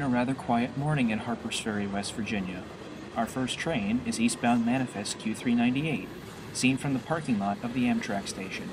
been a rather quiet morning in Harpers Ferry, West Virginia. Our first train is eastbound Manifest Q398, seen from the parking lot of the Amtrak station.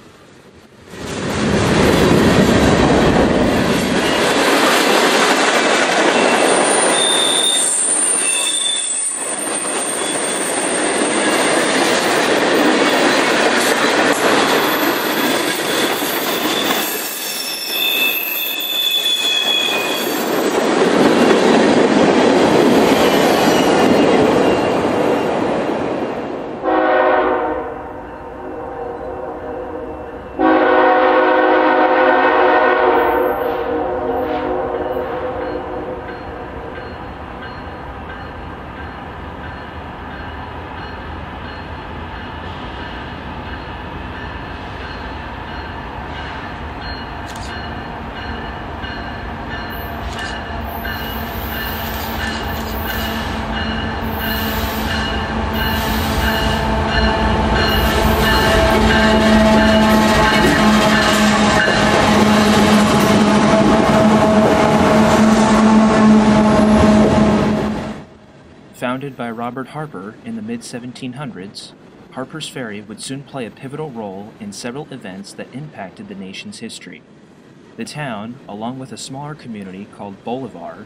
Founded by Robert Harper in the mid-1700s, Harpers Ferry would soon play a pivotal role in several events that impacted the nation's history. The town, along with a smaller community called Bolivar,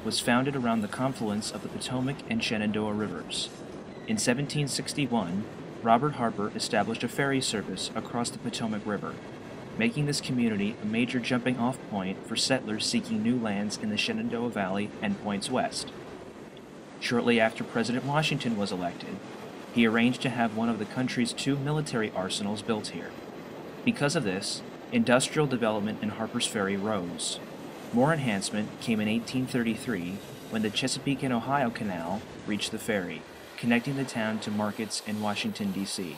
was founded around the confluence of the Potomac and Shenandoah Rivers. In 1761, Robert Harper established a ferry service across the Potomac River, making this community a major jumping-off point for settlers seeking new lands in the Shenandoah Valley and points west. Shortly after President Washington was elected, he arranged to have one of the country's 2 military arsenals built here. Because of this, industrial development in Harpers Ferry rose. More enhancement came in 1833 when the Chesapeake and Ohio Canal reached the ferry, connecting the town to markets in Washington, D.C.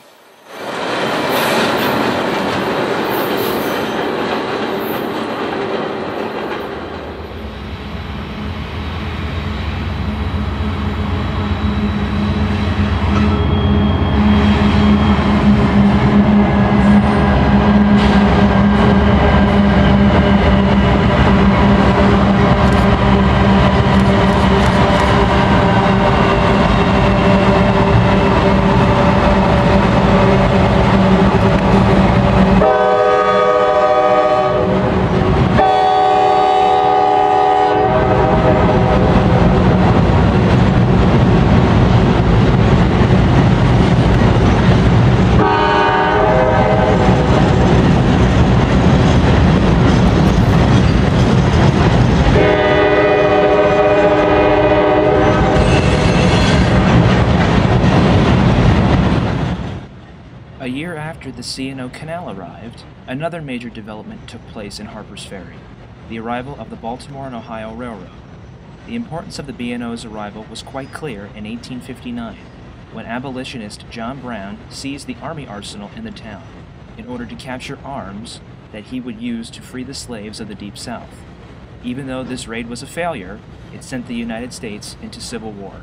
A year after the C&O Canal arrived, another major development took place in Harpers Ferry, the arrival of the Baltimore and Ohio Railroad. The importance of the B&O's arrival was quite clear in 1859, when abolitionist John Brown seized the Army arsenal in the town in order to capture arms that he would use to free the slaves of the Deep South. Even though this raid was a failure, it sent the United States into civil war.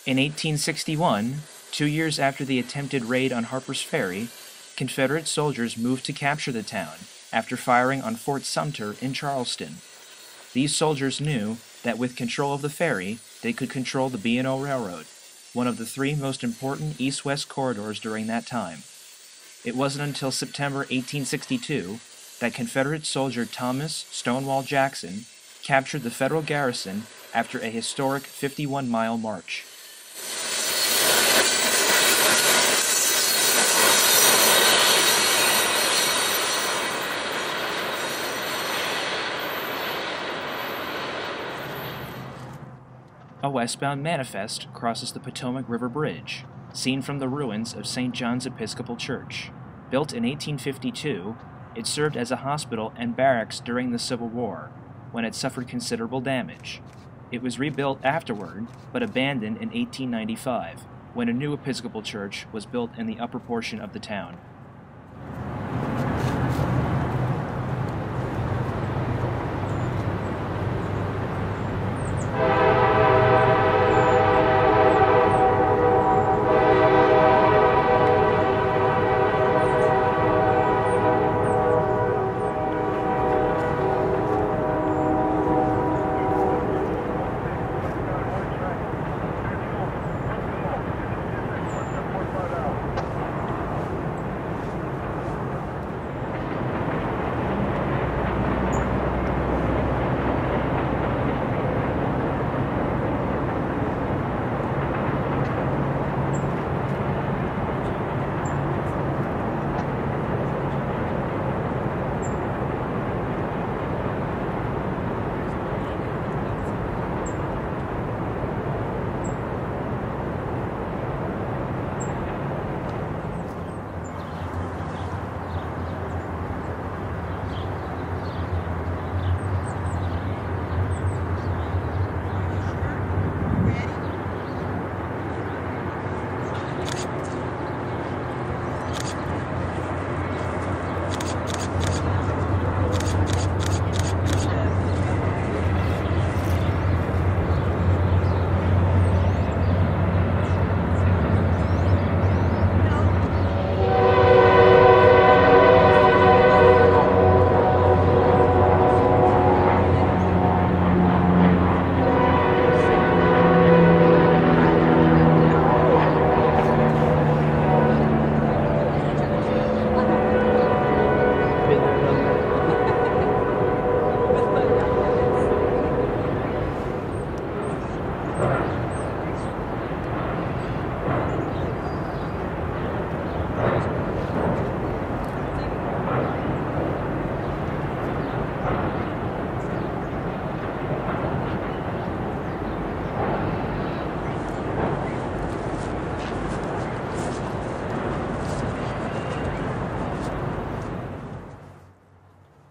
In 1861, 2 years after the attempted raid on Harpers Ferry, Confederate soldiers moved to capture the town after firing on Fort Sumter in Charleston. These soldiers knew that with control of the ferry, they could control the B&O Railroad, one of the 3 most important east-west corridors during that time. It wasn't until September 1862 that Confederate soldier Thomas Stonewall Jackson captured the Federal garrison after a historic 51-mile march. A westbound manifest crosses the Potomac River Bridge, seen from the ruins of St. John's Episcopal Church. Built in 1852, it served as a hospital and barracks during the Civil War, when it suffered considerable damage. It was rebuilt afterward, but abandoned in 1895, when a new Episcopal church was built in the upper portion of the town.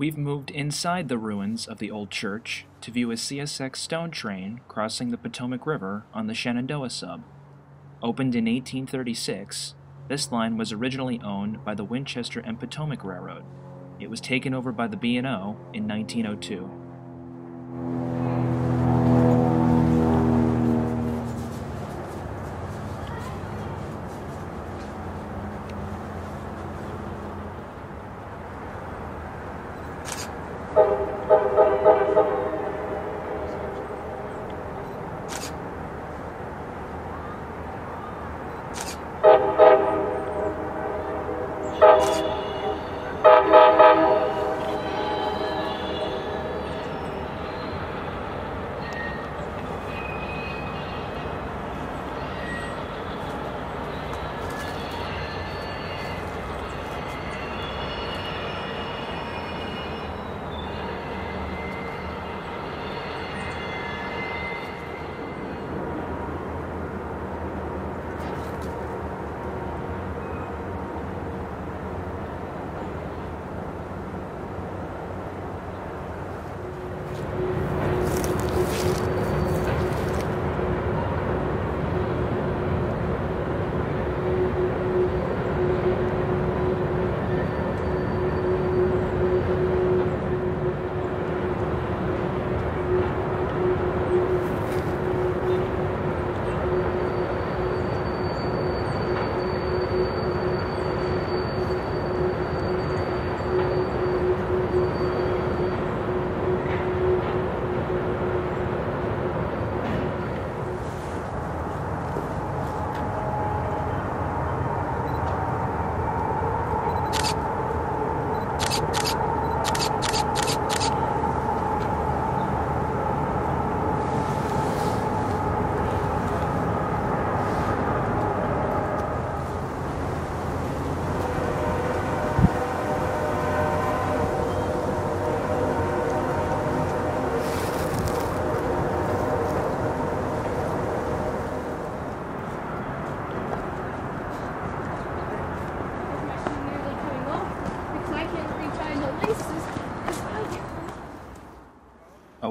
We've moved inside the ruins of the old church to view a CSX stone train crossing the Potomac River on the Shenandoah sub. Opened in 1836, this line was originally owned by the Winchester and Potomac Railroad. It was taken over by the B&O in 1902.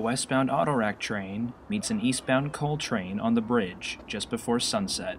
westbound autorack train meets an eastbound coal train on the bridge just before sunset.